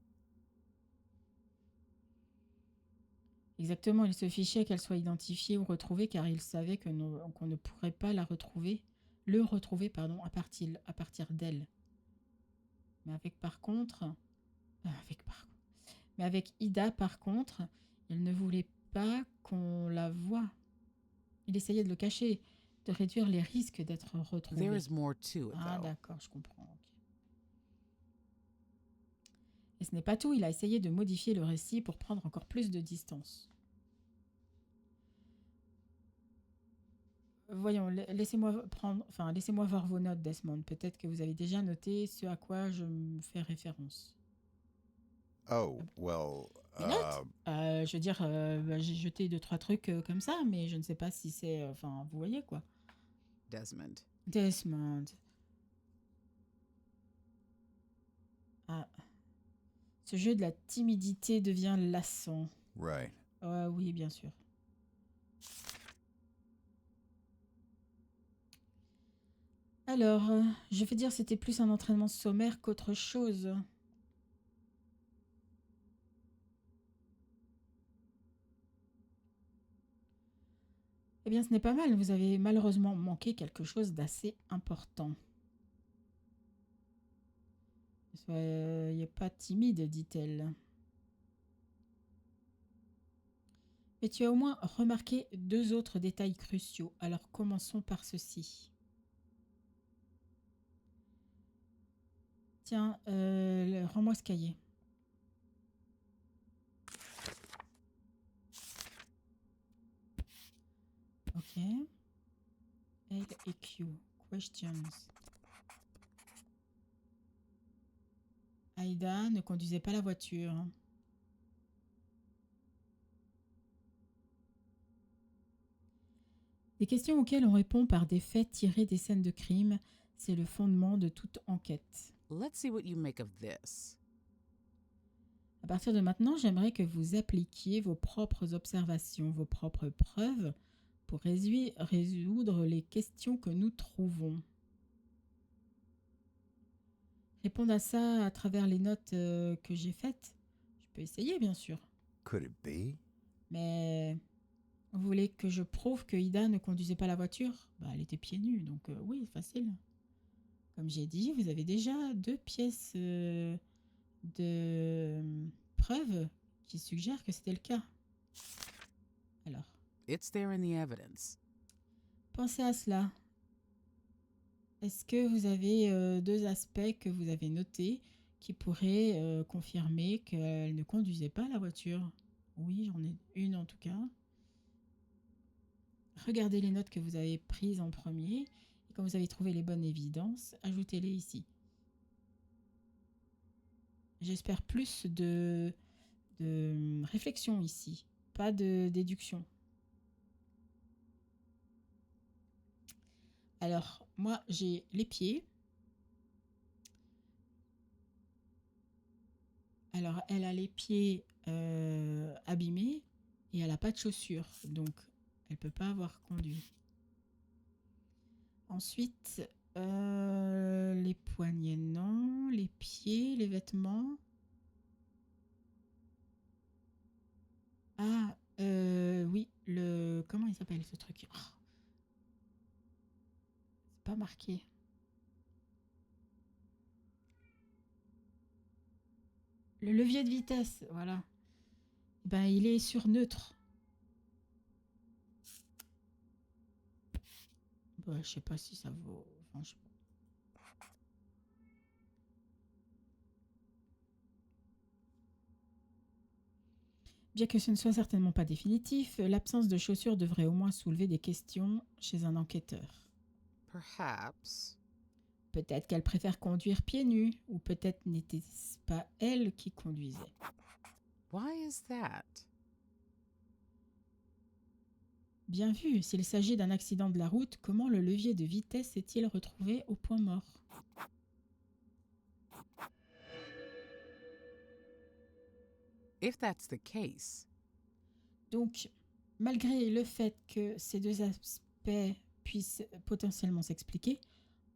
Exactement, il se fichait qu'elle soit identifiée ou retrouvée car il savait qu'on ne pourrait pas le retrouver, à partir d'elle. Mais avec Ida, par contre, il ne voulait pas qu'on la voie. Il essayait de le cacher, de réduire les risques d'être retrouvé. There is more to it, Ah, though. d'accord, je comprends. Ok. Et ce n'est pas tout, il a essayé de modifier le récit pour prendre encore plus de distance. Voyons, laissez-moi voir vos notes, Desmond. Peut-être que vous avez déjà noté ce à quoi je me fais référence. Oh, well, Des notes Je veux dire, j'ai jeté 2-3 trucs comme ça, mais je ne sais pas si c'est... vous voyez quoi. Desmond. Desmond. Ah. Ce jeu de la timidité devient lassant. right. Oui, bien sûr. Alors, je vais dire c'était plus un entraînement sommaire qu'autre chose. Eh bien, ce n'est pas mal. Vous avez malheureusement manqué quelque chose d'assez important. Soyez pas timide, dit-elle. Mais tu as au moins remarqué 2 autres détails cruciaux. Alors, commençons par ceci. Tiens, rends-moi ce cahier. Ok. L et Q. Questions. Aïda ne conduisait pas la voiture. Des questions auxquelles on répond par des faits tirés des scènes de crime, c'est le fondement de toute enquête. Let's see what you make of this. À partir de maintenant, j'aimerais que vous appliquiez vos propres observations, vos propres preuves pour résoudre les questions que nous trouvons. Répondre à ça à travers les notes que j'ai faites. Je peux essayer, bien sûr. Could it be? Mais vous voulez que je prouve que Ida ne conduisait pas la voiture? Elle était pieds nus, donc oui, facile. Comme j'ai dit, vous avez déjà 2 pièces de preuves qui suggèrent que c'était le cas. Alors, It's there in the evidence. pensez à cela. Est-ce que vous avez 2 aspects que vous avez notés qui pourraient confirmer qu'elle ne conduisait pas la voiture? Oui, j'en ai une en tout cas. Regardez les notes que vous avez prises en premier et quand vous avez trouvé les bonnes évidences, ajoutez-les ici. J'espère plus de réflexion ici, pas de déduction. Alors, moi, j'ai les pieds. Alors, elle a les pieds abîmés et elle n'a pas de chaussures, donc elle ne peut pas avoir conduit. Ensuite, les poignets, non. Les pieds, les vêtements. Ah, oui, comment il s'appelle ce truc? Oh, c'est pas marqué. Le levier de vitesse, voilà. Il est sur neutre. Je sais pas si ça vaut... Bien que ce ne soit certainement pas définitif, l'absence de chaussures devrait au moins soulever des questions chez un enquêteur. Perhaps. Peut-être qu'elle préfère conduire pieds nus, ou peut-être n'était-ce pas elle qui conduisait. Why is that? Bien vu, s'il s'agit d'un accident de la route, comment le levier de vitesse est-il retrouvé au point mort? If that's the case, Donc, malgré le fait que ces deux aspects puissent potentiellement s'expliquer,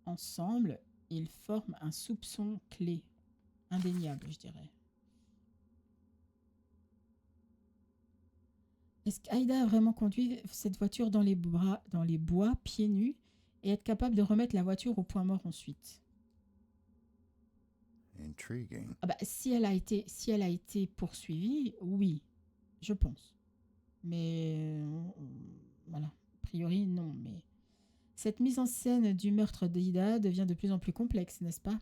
ensemble, ils forment un soupçon clé, indéniable, je dirais. Est-ce qu'Aïda a vraiment conduit cette voiture dans les bois, pieds nus, et être capable de remettre la voiture au point mort ensuite? Intriguing. Ah bah, si elle a été poursuivie, oui, je pense. Mais voilà, a priori non. Mais cette mise en scène du meurtre d'Aïda devient de plus en plus complexe, n'est-ce pas?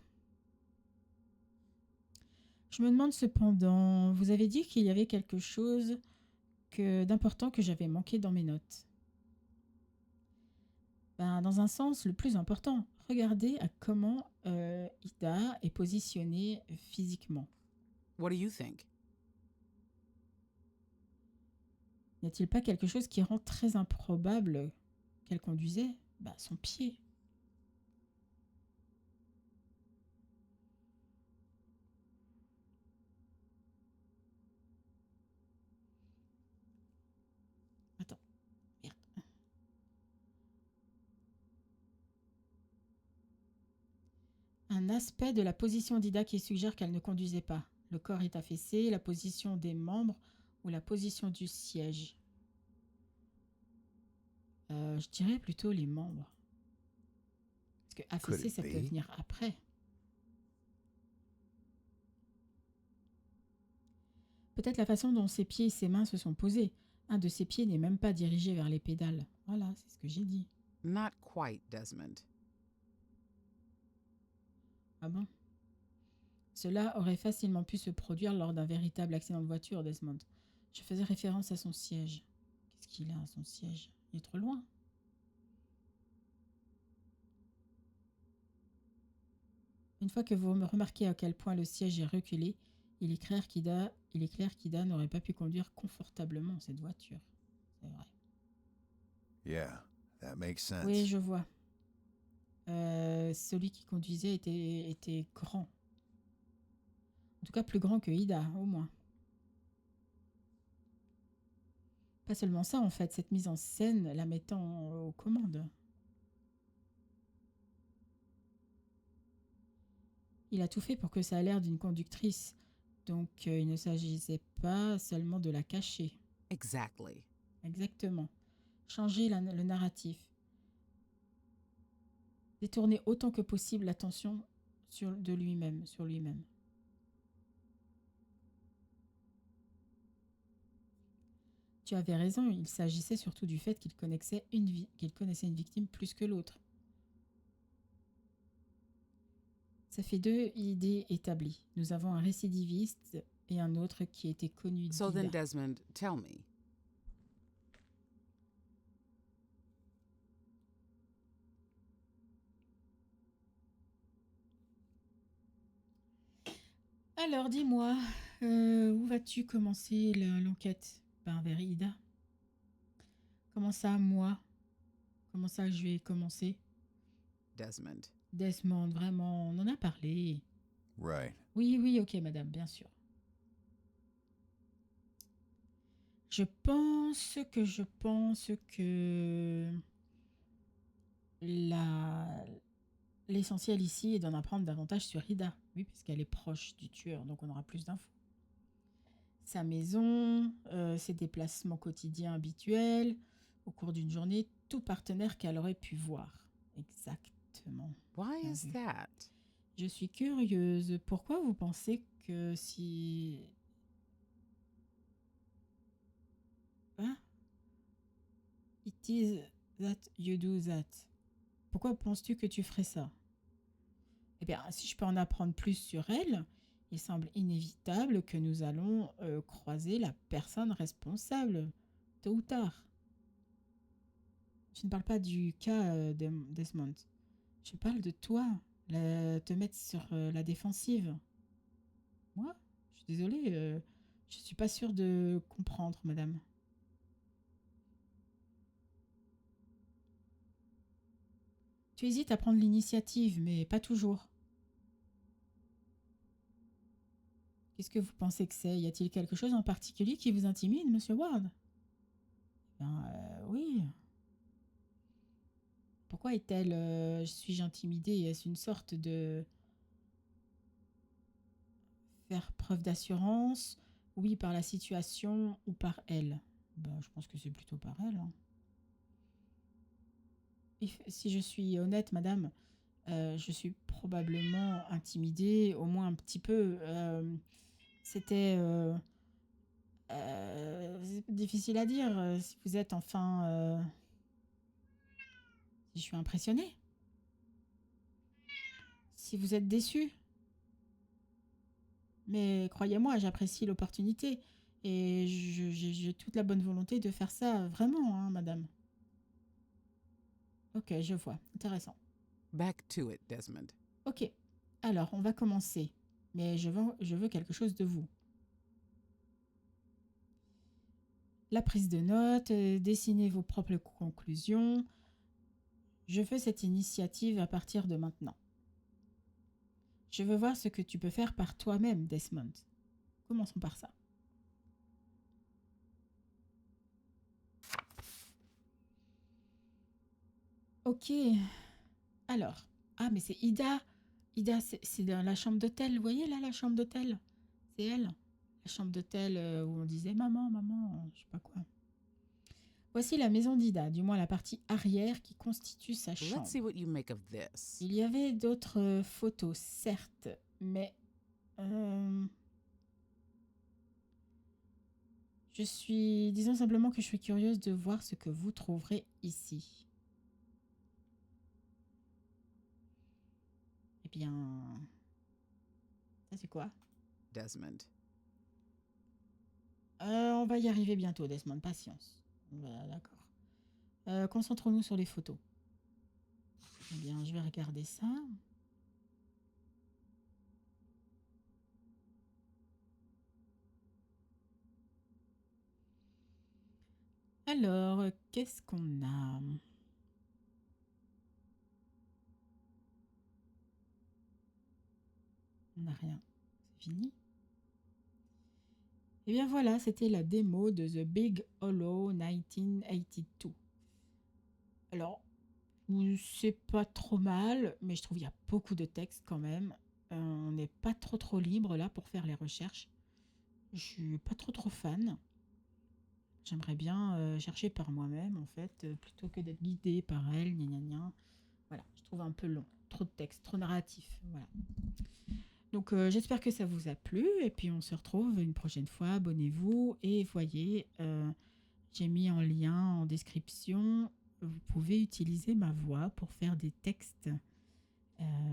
Je me demande cependant, vous avez dit qu'il y avait quelque chose d'important que j'avais manqué dans mes notes. Ben, dans un sens, le plus important, regardez à comment Ida est positionnée physiquement. What do you think? N'y a-t-il pas quelque chose qui rend très improbable qu'elle conduisait? Ben, son pied. Attends, merde. Un aspect de la position d'Ida qui suggère qu'elle ne conduisait pas. Le corps est affaissé, la position des membres ou la position du siège. Je dirais plutôt les membres. Parce que affaissé, ça peut venir après. Peut-être la façon dont ses pieds et ses mains se sont posés. Un de ses pieds n'est même pas dirigé vers les pédales. Voilà, c'est ce que j'ai dit. Not quite, Desmond. Ah bon? Cela aurait facilement pu se produire lors d'un véritable accident de voiture, Desmond. Je faisais référence à son siège. Qu'est-ce qu'il a à son siège? Il est trop loin. Une fois que vous me remarquez à quel point le siège est reculé, il est clair qu'Ida n'aurait pas pu conduire confortablement cette voiture. C'est vrai. Yeah, that makes sense. Oui, je vois. Celui qui conduisait était grand. En tout cas, plus grand que Ida, au moins. Pas seulement ça, en fait, cette mise en scène la mettant aux commandes. Il a tout fait pour que ça ait l'air d'une conductrice. Donc, il ne s'agissait pas seulement de la cacher. Exactly. Exactement. Changer le narratif. Détourner autant que possible l'attention sur lui-même. Tu avais raison, il s'agissait surtout du fait qu'il connaissait une victime plus que l'autre. Ça fait deux idées établies. Nous avons un récidiviste et un autre qui était connu So then, d'Ida. Desmond, tell me. Alors, dis-moi, où vas-tu commencer l'enquête? Ben, vers Ida. Comment ça, moi? Comment ça, je vais commencer? Desmond. Desmond, vraiment, on en a parlé. Right. Oui, ok, madame, bien sûr. Je pense que l'essentiel ici est d'en apprendre davantage sur Ida. Oui, puisqu'elle est proche du tueur, donc on aura plus d'infos. Sa maison, ses déplacements quotidiens habituels, au cours d'une journée, tout partenaire qu'elle aurait pu voir. Exactement. Why Bien is vu. that? Je suis curieuse. Pourquoi vous pensez que si... Hein? It is that you do that. Pourquoi penses-tu que tu ferais ça? Eh bien, si je peux en apprendre plus sur elle, il semble inévitable que nous allons croiser la personne responsable, tôt ou tard. Je ne parle pas du cas Desmond. Je parle de toi, te mettre sur la défensive. Moi? Je suis désolée, je ne suis pas sûre de comprendre, madame. Tu hésites à prendre l'initiative, mais pas toujours. Qu'est-ce que vous pensez que c'est? Y a-t-il quelque chose en particulier qui vous intimide, monsieur Ward? Ben oui. Pourquoi est-elle... suis-je intimidée? Est-ce une sorte de faire preuve d'assurance? Oui, par la situation ou par elle? Ben, je pense que c'est plutôt par elle, hein. Si je suis honnête, madame, je suis probablement intimidée, au moins un petit peu. C'était c'est difficile à dire. Si vous êtes enfin... si je suis impressionnée, si vous êtes déçue. Mais croyez-moi, j'apprécie l'opportunité et j'ai toute la bonne volonté de faire ça vraiment, hein, madame. Ok, je vois. Intéressant. Back to it, Desmond. Ok, alors on va commencer. Mais je veux quelque chose de vous. La prise de notes, dessinez vos propres conclusions. Je veux cette initiative à partir de maintenant. Je veux voir ce que tu peux faire par toi-même, Desmond. Commençons par ça. Ok, alors. Ah, mais c'est Ida. Ida, c'est dans la chambre d'hôtel. Vous voyez là, la chambre d'hôtel? C'est elle. La chambre d'hôtel où on disait maman, maman, je sais pas quoi. Voici la maison d'Ida, du moins la partie arrière qui constitue sa chambre. Let's see what you make of this. Il y avait d'autres photos, certes, mais disons simplement que je suis curieuse de voir ce que vous trouverez ici. Eh bien, ça c'est quoi? Desmond. On va y arriver bientôt, Desmond, patience. Voilà, d'accord. Concentrons-nous sur les photos. Eh bien, je vais regarder ça. Alors, qu'est-ce qu'on a? On n'a rien. C'est fini? Eh bien voilà, c'était la démo de The Big Hollow 1982. Alors, c'est pas trop mal, mais je trouve qu'il y a beaucoup de texte quand même. On n'est pas trop libre là pour faire les recherches. Je suis pas trop fan. J'aimerais bien chercher par moi-même en fait, plutôt que d'être guidée par elle, gna gna gna. Voilà, je trouve un peu long. Trop de texte, trop narratif. Voilà. Donc j'espère que ça vous a plu et puis on se retrouve une prochaine fois. Abonnez-vous et voyez, j'ai mis en lien en description. Vous pouvez utiliser ma voix pour faire des textes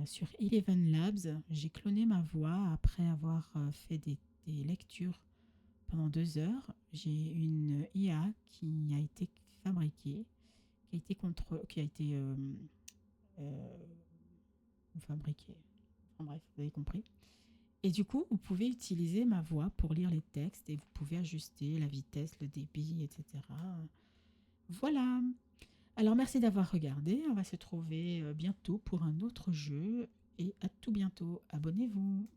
sur Eleven Labs. J'ai cloné ma voix après avoir fait des lectures pendant 2 heures. J'ai une IA qui a été fabriquée, qui a été fabriquée. Enfin bref, vous avez compris. Et du coup, vous pouvez utiliser ma voix pour lire les textes et vous pouvez ajuster la vitesse, le débit, etc. Voilà. Alors, merci d'avoir regardé. On va se trouver bientôt pour un autre jeu et à tout bientôt. Abonnez-vous.